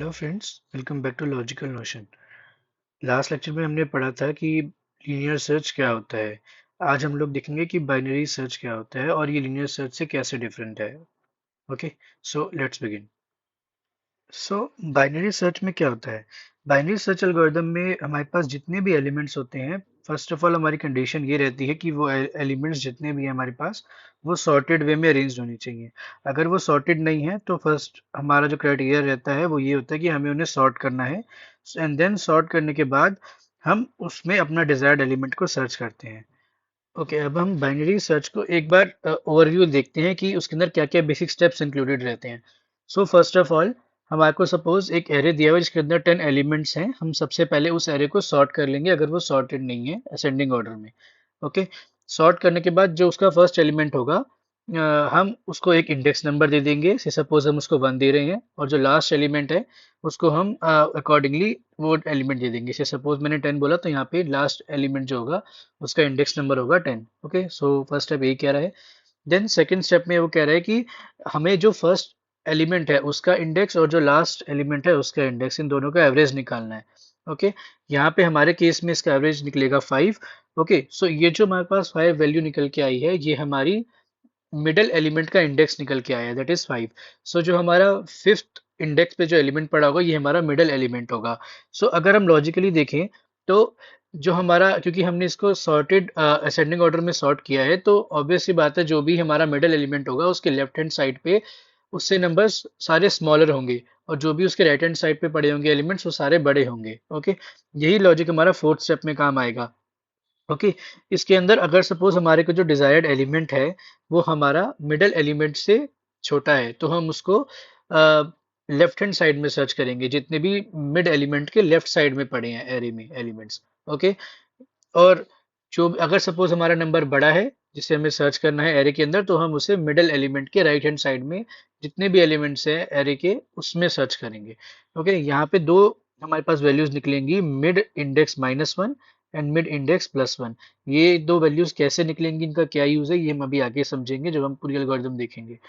Hello friends, welcome back to logical notion. Last lecture में हमने पढ़ा था कि लीनियर सर्च क्या होता है। आज हम लोग देखेंगे कि बाइनरी सर्च क्या होता है और ये लीनियर सर्च से कैसे डिफरेंट है। Okay, so let's begin. So binary search में क्या होता है? बाइनरी सर्च एल्गोरिदम में हमारे पास जितने भी एलिमेंट्स होते हैं, फर्स्ट ऑफ ऑल हमारी कंडीशन ये रहती है कि वो एलिमेंट्स जितने भी हैं हमारे पास, वो सॉर्टेड वे में अरेंज होने चाहिए। अगर वो सॉर्टेड नहीं है तो फर्स्ट हमारा जो क्राइटेरिया रहता है वो ये होता है कि हमें उन्हें सॉर्ट करना है, एंड देन सॉर्ट करने के बाद हम उसमें अपना डिजायर्ड एलिमेंट को सर्च करते हैं। ओके, अब हम बाइनरी सर्च को एक बार ओवरव्यू देखते हैं कि उसके अंदर क्या क्या बेसिक स्टेप्स इंक्लूडेड रहते हैं। सो फर्स्ट ऑफ ऑल, हमारे को सपोज एक एरे दिया हुआ है जिसके अंदर 10 एलिमेंट्स हैं। हम सबसे पहले उस एरे को सॉर्ट कर लेंगे अगर वो सॉर्टेड नहीं है असेंडिंग ऑर्डर में। ओके, सॉर्ट करने के बाद जो उसका फर्स्ट एलिमेंट होगा, हम उसको एक इंडेक्स नंबर दे देंगे। से सपोज हम उसको 1 दे रहे हैं, और जो लास्ट एलिमेंट है उसको हम अकॉर्डिंगली वो एलिमेंट दे देंगे। से सपोज मैंने 10 बोला तो यहाँ पे लास्ट एलिमेंट जो होगा उसका इंडेक्स नंबर होगा 10। ओके, सो फर्स्ट स्टेप यही कह रहा है। देन सेकंड स्टेप में वो कह रहा है कि हमें जो फर्स्ट एलिमेंट है उसका इंडेक्स और जो लास्ट एलिमेंट है उसका इंडेक्स, इन दोनों का एवरेज निकालना है। ओके, यहाँ पे हमारे केस में इसका एवरेज निकलेगा 5। ओके, सो ये जो हमारे पास 5 वैल्यू निकल के आई है, ये हमारी मिडल एलिमेंट का इंडेक्स निकल के आया है, दैट इज 5। सो जो हमारा फिफ्थ इंडेक्स पे जो एलिमेंट पड़ा होगा ये हमारा मिडल एलिमेंट होगा। सो अगर हम लॉजिकली देखें तो जो हमारा, क्योंकि हमने इसको सॉर्टेड असेंडिंग ऑर्डर में सॉर्ट किया है, तो ऑब्वियस सी बात है जो भी हमारा मिडल एलिमेंट होगा उसके लेफ्ट हैंड साइड पे उससे नंबर्स सारे स्मॉलर होंगे, और जो भी उसके राइट हैंड साइड पे पड़े होंगे एलिमेंट्स वो सारे बड़े होंगे। ओके, यही लॉजिक हमारा फोर्थ स्टेप में काम आएगा। ओके, इसके अंदर अगर सपोज हमारे को जो डिजायर्ड एलिमेंट है वो हमारा मिडल एलिमेंट से छोटा है, तो हम उसको लेफ्ट हैंड साइड में सर्च करेंगे, जितने भी मिड एलिमेंट के लेफ्ट साइड में पड़े हैं एरे में एलिमेंट्स। ओके, और जो अगर सपोज हमारा नंबर बड़ा है जिसे हमें सर्च करना है एरे के अंदर, तो हम उसे मिडल एलिमेंट के राइट हैंड साइड में जितने भी एलिमेंट्स हैं एरे के उसमें सर्च करेंगे। ओके, यहाँ पे दो हमारे पास वैल्यूज निकलेंगी, mid index -1 and mid index +1। ये दो वैल्यूज कैसे निकलेंगी, इनका क्या यूज है, ये हम अभी आगे समझेंगे जब हम पूरी एल्गोरिथम देखेंगे।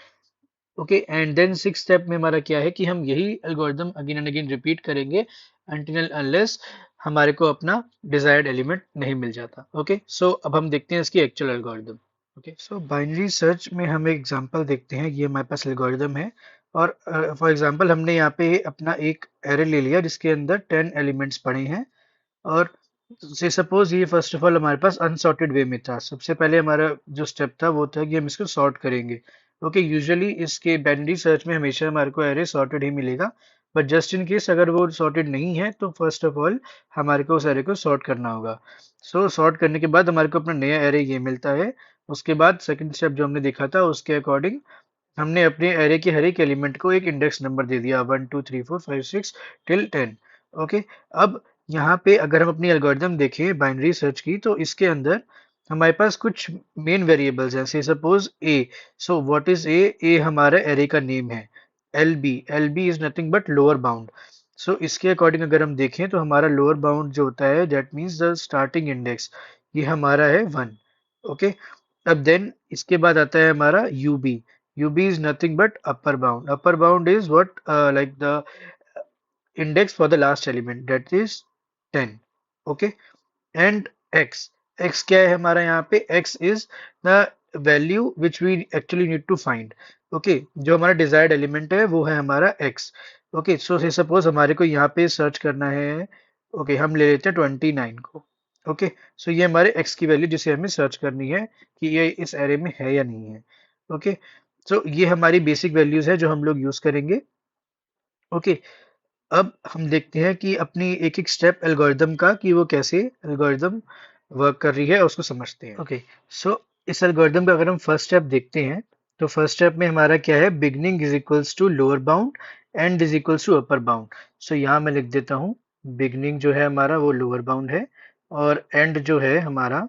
Okay, and then six step में हमारा क्या है कि हम यही algorithm again and again repeat करेंगे अनटिल अनलेस हमारे को अपना डिजायर्ड एलिमेंट नहीं मिल जाता। ओके, सो अब हम देखते हैं इसकी एक्चुअल एल्गोरिथम। ओके, सो बाइनरी सर्च में हम एक एग्जांपल देखते हैं। ये हमारे पास एल्गोरिथम है, और फॉर एग्जांपल हमने यहाँ पे अपना एक एरे ले लिया जिसके अंदर 10 एलिमेंट्स पड़े हैं, और से सपोज ये फर्स्ट ऑफ ऑल हमारे पास अनसॉर्टेड वे में था। सबसे पहले हमारा जो स्टेप था वो था कि हम इसको सॉर्ट करेंगे। ओके, यूजुअली इसके बाइनरी सर्च में हमेशा हमारे को एरे सॉर्टेड ही मिलेगा, बट जस्ट इन केस अगर वो सॉर्टेड नहीं है तो फर्स्ट ऑफ ऑल हमारे को उस एरे को सॉर्ट करना होगा। सो सॉर्ट करने के बाद हमारे को अपना नया एरे ये मिलता है। उसके बाद सेकंड स्टेप जो हमने देखा था उसके अकॉर्डिंग हमने अपने एरे के हर एक एलिमेंट को एक इंडेक्स नंबर दे दिया, 1 2 3 4 5 6 till 10। ओके, अब यहाँ पे अगर हम अपनी एल्गोरिथम देखें बाइनरी सर्च की, तो इसके अंदर हमारे पास कुछ मेन वेरिएबल्स हैं। Say suppose A, so what is A? A हमारा एरे का नेम है। L B, L B is nothing but lower bound. So इसके अकॉर्डिंग अगर हम देखें तो हमारा लोअर बाउंड जो होता है that means the starting index, ये हमारा है 1। ओके, अब देन इसके बाद आता है हमारा UV. ub is nothing but upper bound. Upper bound is what, like the index for the last element, that is 10. Okay, and x, x क्या है हमारा यहाँ पे? x is the value which we actually need to find. Okay, जो हमारा desired element है वो है हमारा x. Okay, so say suppose हमारे को यहाँ पे सर्च करना है। okay, हम ले लेते हैं 29 को। ओके, सो ये हमारे x की वैल्यू जिसे हमें सर्च करनी है कि ये इस एरे में है या नहीं है। ओके, सो ये हमारी बेसिक वैल्यूज है जो हम लोग यूज करेंगे। ओके, अब हम देखते हैं कि अपनी एक एक स्टेप एल्गोरिदम का कि वो कैसे एल्गोरिदम वर्क कर रही है, उसको समझते हैं। ओके, सो इस एल्गोरिदम का अगर हम फर्स्ट स्टेप देखते हैं तो फर्स्ट स्टेप में हमारा क्या है? Beginning is equals to lower bound, end is equals to upper bound. So यहाँ मैं लिख देता हूँ, बिगनिंग जो है हमारा वो लोअर बाउंड है, और एंड जो है हमारा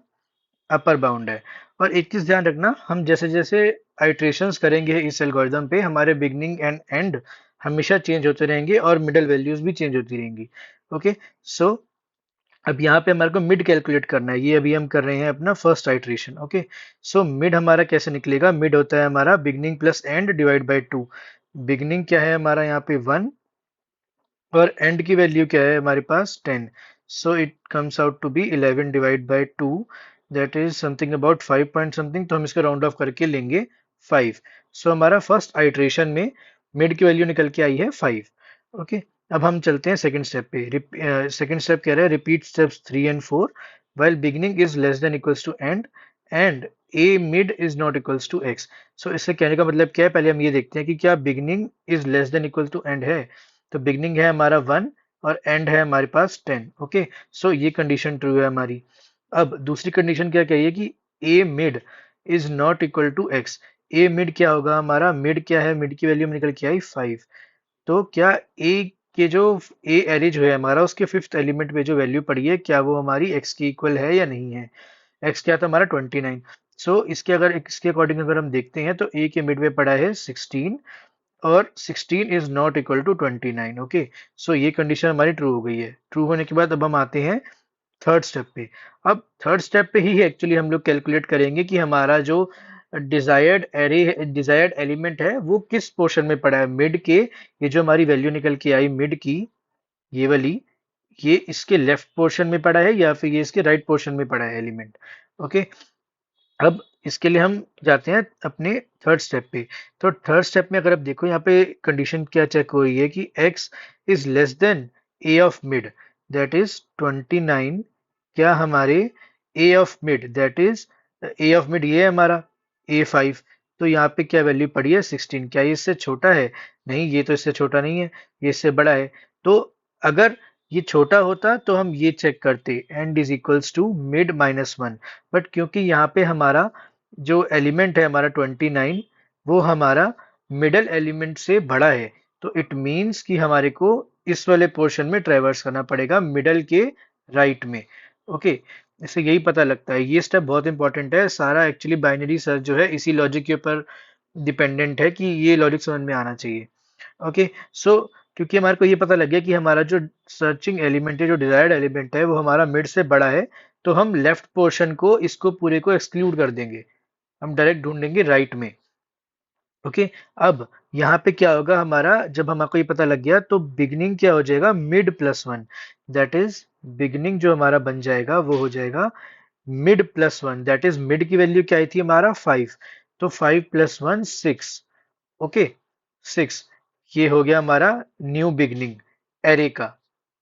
अपर बाउंड है। और एक चीज ध्यान रखना, हम जैसे जैसे आइट्रेशंस करेंगे इस एल्गोरिदम पे, हमारे बिगनिंग एंड एंड हमेशा चेंज होते रहेंगे और मिडल वैल्यूज भी चेंज होती रहेंगी। ओके, सो अब यहाँ पे हमारे को मिड कैलकुलेट करना है, ये अभी हम कर रहे हैं अपना first iteration. Okay, so mid हमारा कैसे निकलेगा? मिड होता है हमारा beginning plus and divide by 2। Beginning क्या है हमारा यहाँ पे 1, और एंड की वैल्यू क्या है हमारे पास 10, so it comes out to be 11 divide by 2, that is something about 5 point something, तो हम इसको राउंड ऑफ करके लेंगे 5। सो हमारा फर्स्ट आइट्रेशन में मिड की वैल्यू निकल के आई है 5। ओके, अब हम चलते हैं सेकंड स्टेप पे। सेकंड स्टेप कह रहा है repeat steps 3 and 4 while beginning is less than equals to end and a mid is not equals to x। सो इससे कहने का मतलब क्या है, पहले हम ये देखते हैं कि क्या beginning is less than equal to end है। तो बिगनिंग है हमारा 1 और एंड है हमारे पास 10। ओके, सो ये कंडीशन ट्रू है हमारी। अब दूसरी कंडीशन क्या कही है कि A mid is not equal to X. A mid क्या होगा हमारा, मिड क्या है, मिड की वैल्यू निकल के आई 5। तो क्या ए के जो ए एरे जो है हमारा उसके फिफ्थ एलिमेंट में जो वैल्यू पड़ी है क्या वो हमारी एक्स की इक्वल है या नहीं है। एक्स क्या था हमारा 29। सो इसके अगर इसके अकॉर्डिंग अगर हम देखते हैं तो ए के मिड में पड़ा है 16 और 16 is not equal to 29। Okay, so ये कंडीशन हमारी ट्रू हो गई है। ट्रू होने के बाद अब हम आते हैं थर्ड स्टेप पे। अब थर्ड स्टेप पे ही एक्चुअली हम लोग कैलकुलेट करेंगे कि हमारा जो डिजायर्ड एलिमेंट है वो किस पोर्शन में पड़ा है मिड के। ये जो हमारी वैल्यू निकल के आई मिड की, ये वाली, ये इसके लेफ्ट पोर्शन में पड़ा है या फिर ये इसके राइट पोर्शन में पड़ा है एलिमेंट। ओके, अब इसके लिए हम जाते हैं अपने थर्ड स्टेप पे। तो थर्ड स्टेप में अगर आप देखो यहाँ पे कंडीशन क्या चेक हो रही है कि x is less then a of mid that is 29। क्या हमारे a of mid that is a of mid ये है हमारा a5। तो यहाँ पे क्या वैल्यू पड़ी है 16। क्या ये इससे छोटा है? नहीं, ये तो इससे छोटा नहीं है, ये इससे बड़ा है। तो अगर ये छोटा होता तो हम ये चेक करते end is equals to mid minus 1। But क्योंकि यहाँ पे हमारा जो एलिमेंट है हमारा 29 वो हमारा मिडल एलिमेंट से बड़ा है, तो इट मीन्स कि हमारे को इस वाले पोर्शन में ट्रेवर्स करना पड़ेगा मिडल के राइट में। ओके, इससे यही पता लगता है। ये स्टेप बहुत इंपॉर्टेंट है, सारा एक्चुअली बाइनरी सर्च जो है इसी लॉजिक के ऊपर डिपेंडेंट है कि ये लॉजिक समझ में आना चाहिए। ओके, सो क्योंकि हमारे को ये पता लग गया कि हमारा जो सर्चिंग एलिमेंट है, जो डिजायर्ड एलिमेंट है वो हमारा मिड से बड़ा है, तो हम लेफ्ट पोर्शन को इसको पूरे को एक्सक्लूड कर देंगे, हम डायरेक्ट ढूंढेंगे राइट में। ओके, अब यहाँ पे क्या होगा हमारा, जब हमको ये पता लग गया तो बिगनिंग क्या हो जाएगा mid plus 1, that is beginning जो हमारा बन जाएगा वो हो जाएगा mid plus 1। That is mid की वैल्यू क्या आई थी हमारा 5, तो 5 प्लस 1 6। ओके, 6, ये हो गया हमारा न्यू बिगनिंग एरे का।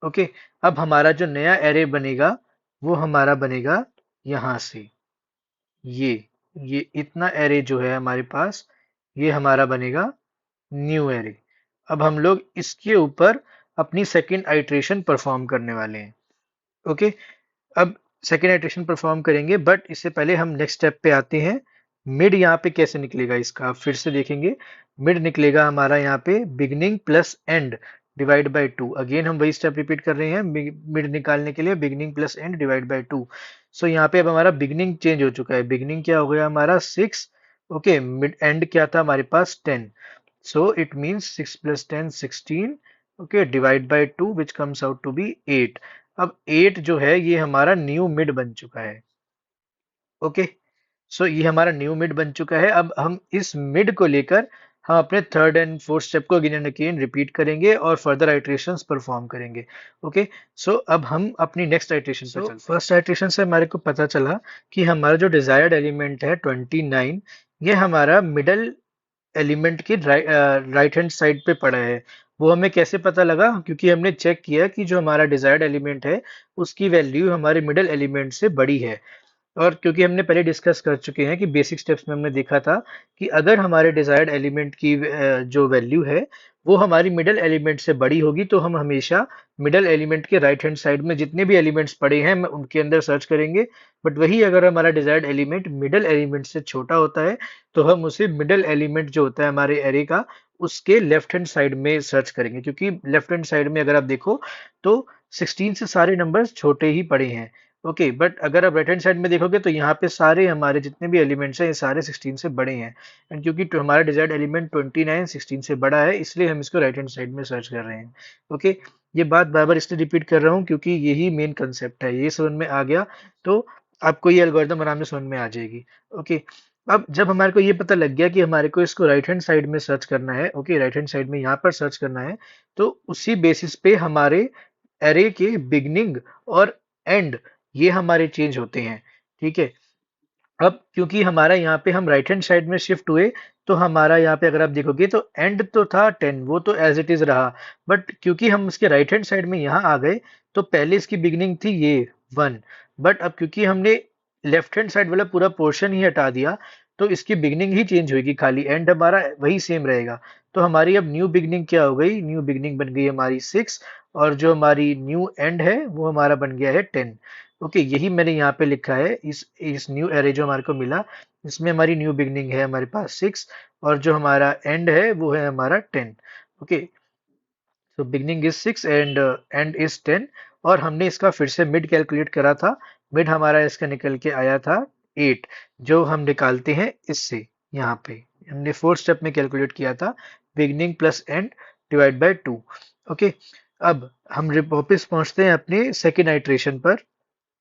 ओके, अब हमारा जो नया एरे बनेगा वो हमारा बनेगा यहाँ से, ये ये इतना एरे जो है हमारे पास ये हमारा बनेगा न्यू एरे। अब हम लोग इसके ऊपर अपनी सेकंड आइट्रेशन परफॉर्म करने वाले हैं। ओके, अब सेकेंड आइट्रेशन परफॉर्म करेंगे, बट इससे पहले हम नेक्स्ट स्टेप पे आते हैं। मिड यहाँ पे कैसे निकलेगा इसका आप फिर से देखेंगे। मिड निकलेगा हमारा यहाँ पे beginning plus and divide by 2। Again हम वही स्टेप रिपीट कर रहे हैं मिड निकालने के लिए, beginning plus and divide by 2। सो यहाँ पे अब हमारा बिगनिंग चेंज हो चुका है, बिगनिंग क्या हो गया हमारा 6। ओके, मिड एंड क्या था हमारे पास 10, so it means 6 plus 10 16। okay, divide by 2 which comes out to be 8। अब 8 जो है ये हमारा न्यू मिड बन चुका है। ओके, सो ये हमारा न्यू मिड बन चुका है। अब हम इस मिड को लेकर हम अपने थर्ड एंड फोर्थ स्टेप को अगेन एंड अगेन रिपीट करेंगे और फर्दर आइट्रेशंस परफॉर्म करेंगे। ओके, सो अब हम अपनी नेक्स्ट आइट्रेशन पे चलते हैं। फर्स्ट आइट्रेशन से हमारे को पता चला कि हमारा जो डिजायर्ड एलिमेंट है 29, ये हमारा मिडल एलिमेंट की राइट हैंड साइड पे पड़ा है। वो हमें कैसे पता लगा? क्योंकि हमने चेक किया कि जो हमारा डिजायर्ड एलिमेंट है उसकी वैल्यू हमारे मिडल एलिमेंट से बड़ी है। और क्योंकि हमने पहले डिस्कस कर चुके हैं कि बेसिक स्टेप्स में हमने देखा था कि अगर हमारे डिजायर्ड एलिमेंट की जो वैल्यू है वो हमारी मिडल एलिमेंट से बड़ी होगी तो हम हमेशा मिडल एलिमेंट के राइट हैंड साइड में जितने भी एलिमेंट्स पड़े हैं हम उनके अंदर सर्च करेंगे। बट वही अगर हमारा डिजायर्ड एलिमेंट मिडल एलिमेंट से छोटा होता है तो हम उसे मिडल एलिमेंट जो होता है हमारे एरे का उसके लेफ्ट हैंड साइड में सर्च करेंगे, क्योंकि लेफ्ट हैंड साइड में अगर आप देखो तो 16 से सारे नंबर्स छोटे ही पड़े हैं। ओके, बट अगर आप राइट हैंड साइड में देखोगे तो यहाँ पे सारे हमारे जितने भी एलिमेंट्स हैं ये सारे 16 से बड़े हैं। एंड क्योंकि हमारा डिजायर्ड एलिमेंट 29 16 से बड़ा है इसलिए हम इसको राइट हैंड साइड में सर्च कर रहे हैं। ओके, ये बात बार बार इसलिए रिपीट कर रहा हूँ क्योंकि यही मेन कंसेप्ट है, ये समझ में आ गया तो आपको ये एल्गोरिथम आराम से समझ में आ जाएगी। ओके, अब जब हमारे को ये पता लग गया कि हमारे को इसको राइट हैंड साइड में सर्च करना है, ओके, राइट हैंड साइड में यहाँ पर सर्च करना है, तो उसी बेसिस पे हमारे एरे के बिगनिंग और एंड ये हमारे चेंज होते हैं। ठीक है, अब क्योंकि हमारा यहाँ पे हम राइट हैंड साइड में शिफ्ट हुए, तो हमारा यहाँ पे अगर आप देखोगे तो एंड तो था 10, वो तो एज इट इज रहा, बट क्योंकि हम उसके राइट हैंड साइड में यहाँ आ गए, तो पहले इसकी बिगिनिंग थी ये 1, बट अब क्योंकि हमने लेफ्ट हैंड साइड वाला पूरा पोर्शन ही हटा दिया, तो इसकी बिगिनिंग ही चेंज होगी, खाली एंड हमारा वही सेम रहेगा। तो हमारी अब न्यू बिगिनिंग क्या हो गई, न्यू बिगिनिंग बन गई हमारी 6, और जो हमारी न्यू एंड है वो हमारा बन गया है 10। ओके, यही मैंने यहाँ पे लिखा है, इस न्यू एरे जो हमारे को मिला, इसमें हमारी न्यू बिगनिंग है हमारे पास 6, और जो हमारा एंड है वो है हमारा 10। ओके, तो beginning is 6 and and is 10। और हमने इसका फिर से मिड कैलकुलेट करा था, मिड हमारा इसका निकल के आया था 8, जो हम निकालते हैं इससे, यहाँ पे हमने 4 स्टेप में कैलकुलेट किया था, beginning plus and divide by 2। Okay, अब हम वापस पहुंचते हैं अपने सेकेंड आइट्रेशन पर।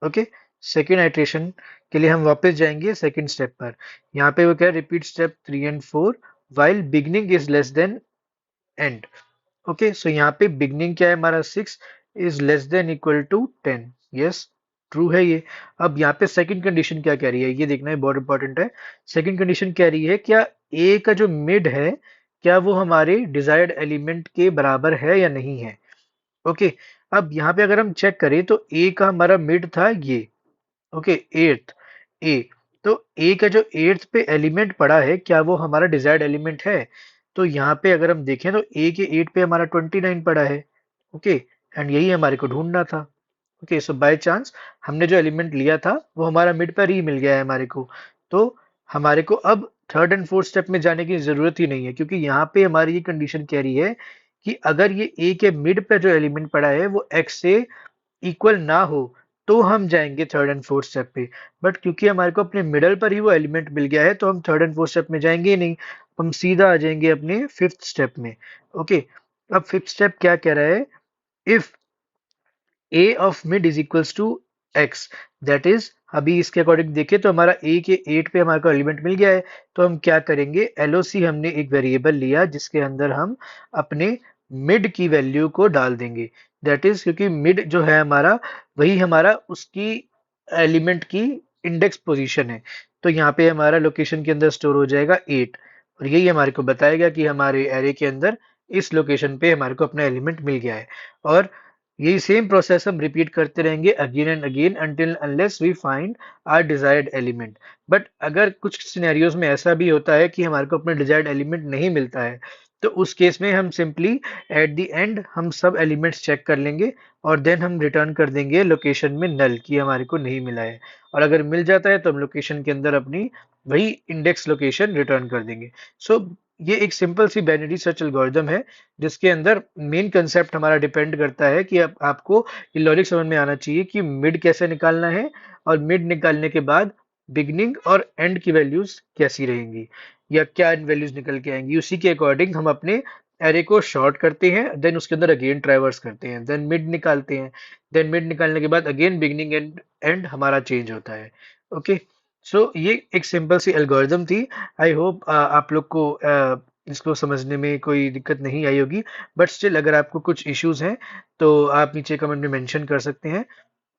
ओके, सेकेंड आइट्रेशन के लिए हम वापस जाएंगे सेकेंड स्टेप पर। यहाँ पे वो क्या है, repeat step 3 and 4 while beginning is less than end. Okay, so यहाँ पे बिगनिंग क्या है हमारा 6 is less than equal to 10। Yes, true है ये। अब यहाँ पे सेकंड कंडीशन क्या कह रही है, ये देखना है, बहुत इंपॉर्टेंट है। सेकंड कंडीशन कह रही है क्या ए का जो मिड है, क्या वो हमारे डिजायर्ड एलिमेंट के बराबर है या नहीं है। ओके, अब यहाँ पे अगर हम चेक करें तो ए का हमारा मिड था ये, ओके, एट्थ ए, तो ए का जो एट्थ पे एलिमेंट पड़ा है, क्या वो हमारा डिजायर्ड एलिमेंट है। तो यहाँ पे अगर हम देखें तो ए के 8 पे हमारा 29 पड़ा है। ओके, एंड यही हमारे को ढूंढना था। ओके, सो बाय चांस हमने जो एलिमेंट लिया था वो हमारा मिड पर ही मिल गया है हमारे को। तो हमारे को अब थर्ड एंड फोर्थ स्टेप में जाने की जरूरत ही नहीं है, क्योंकि यहाँ पे हमारी ये कंडीशन कह रही है कि अगर ये ए के मिड पे जो एलिमेंट पड़ा है वो एक्स से इक्वल ना हो, तो हम जाएंगे थर्ड एंड फोर्थ स्टेप पे। बट क्योंकि हमारे को अपने मिडल पर ही वो एलिमेंट मिल गया है, तो हम थर्ड एंड फोर्थ स्टेप में जाएंगे ही नहीं, हम सीधा आ जाएंगे अपने फिफ्थ स्टेप में। ओके, अब फिफ्थ स्टेप क्या कह रहा है, if a of mid is equals to x, that is अभी इसके अकॉर्डिंग देखें तो हमारा a के 8 पे हमारे को एलिमेंट मिल गया है, तो हम क्या करेंगे, LOC हमने एक वेरिएबल लिया जिसके अंदर हम अपने मिड की वैल्यू को डाल देंगे। दैट इज क्योंकि मिड जो है हमारा, वही हमारा उसकी एलिमेंट की इंडेक्स पोजीशन है, तो यहाँ पे हमारा लोकेशन के अंदर स्टोर हो जाएगा 8, और यही हमारे को बताएगा कि हमारे एरे के अंदर इस लोकेशन पे हमारे को अपना एलिमेंट मिल गया है। और यही सेम प्रोसेस हम रिपीट करते रहेंगे again and again until unless we find our desired element. But अगर कुछ सिनेरियोज में ऐसा भी होता है कि हमारे को अपना डिजायर्ड एलिमेंट नहीं मिलता है, तो उस केस में हम सिंपली एट द एंड हम सब एलिमेंट्स चेक कर लेंगे, और देन हम रिटर्न कर देंगे लोकेशन में नल कि हमारे को नहीं मिला है। और अगर मिल जाता है तो हम लोकेशन के अंदर अपनी वही इंडेक्स लोकेशन रिटर्न कर देंगे। सो ये एक सिंपल सी बाइनरी सर्च एल्गोरिदम है, जिसके अंदर मेन कंसेप्ट हमारा डिपेंड करता है कि आपको ये लॉजिक समझ में आना चाहिए कि मिड कैसे निकालना है, और मिड निकालने के बाद बिगनिंग और एंड की वैल्यूज कैसी रहेंगी, या क्या वैल्यूज निकल के आएंगी, उसी के अकॉर्डिंग हम अपने एरे को शॉर्ट करते हैं, देन उसके अंदर अगेन ट्राइवर्स करते हैं, देन मिड निकालते हैं, देन मिड निकालने के बाद अगेन बिगनिंग एंड एंड हमारा चेंज होता है। ओके, सो ये एक सिंपल सी एल्गोरिदम थी। आई होप आप लोग को इसको समझने में कोई दिक्कत नहीं आई होगी, बट स्टिल अगर आपको कुछ इश्यूज हैं तो आप नीचे कमेंट में मेंशन कर सकते हैं।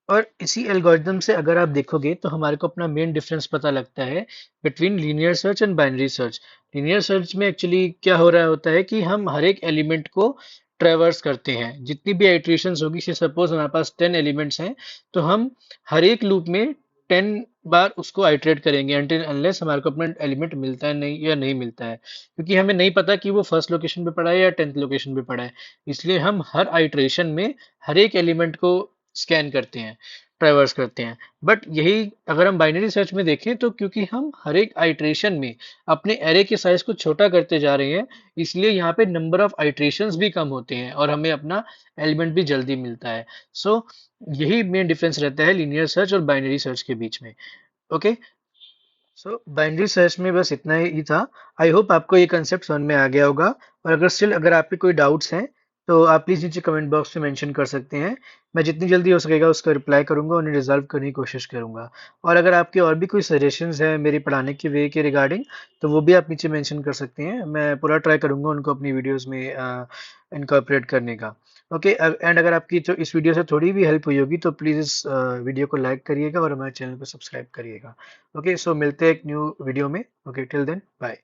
और इसी एल्गोरिदम से अगर आप देखोगे तो हमारे को अपना मेन डिफरेंस पता लगता है between linear search and binary search. Linear search में एक्चुअली क्या हो रहा होता है कि हम हर एक एलिमेंट को ट्रेवर्स करते हैं, जितनी भी आइट्रेशंस होगी, से सपोज हमारे पास 10 एलिमेंट्स हैं, तो हम हर एक लूप में 10 बार उसको आइट्रेट करेंगे अनटिल अनलेस हमारे को अपना एलिमेंट मिलता है नहीं या नहीं मिलता है, क्योंकि हमें नहीं पता कि वो फर्स्ट लोकेशन पे पड़ा है या 10th लोकेशन पे पड़ा है। इसलिए हम हर आइट्रेशन में हर एक एलिमेंट को स्कैन करते हैं, ट्रैवर्स करते हैं। बट यही अगर हम बाइनरी सर्च में देखें तो क्योंकि हम हर एक आइट्रेशन में अपने एरे के साइज को छोटा करते जा रहे हैं, इसलिए यहाँ पे नंबर ऑफ आइट्रेशंस भी कम होते हैं और हमें अपना एलिमेंट भी जल्दी मिलता है। सो यही मेन डिफरेंस रहता है लीनियर सर्च और बाइनरी सर्च के बीच में। ओके, सो बाइनरी सर्च में बस इतना ही था। आई होप आपको ये कंसेप्ट समझ में आ गया होगा, और अगर स्टिल अगर आप पे कोई डाउट्स हैं तो आप प्लीज़ नीचे कमेंट बॉक्स में मेंशन कर सकते हैं। मैं जितनी जल्दी हो सकेगा उसका रिप्लाई करूँगा, उन्हें रिज़ॉल्व करने की कोशिश करूँगा। और अगर आपके और भी कोई सजेशंस हैं मेरे पढ़ाने के वे के रिगार्डिंग, तो वो भी आप नीचे मेंशन कर सकते हैं। मैं पूरा ट्राई करूँगा उनको अपनी वीडियोज़ में इनकॉर्पोरेट करने का। ओके, एंड अगर आपकी जो इस वीडियो से थोड़ी भी हेल्प हुई होगी तो प्लीज़ इस वीडियो को लाइक करिएगा और हमारे चैनल को सब्सक्राइब करिएगा। ओके, सो मिलते हैं एक न्यू वीडियो में। Okay, till then bye.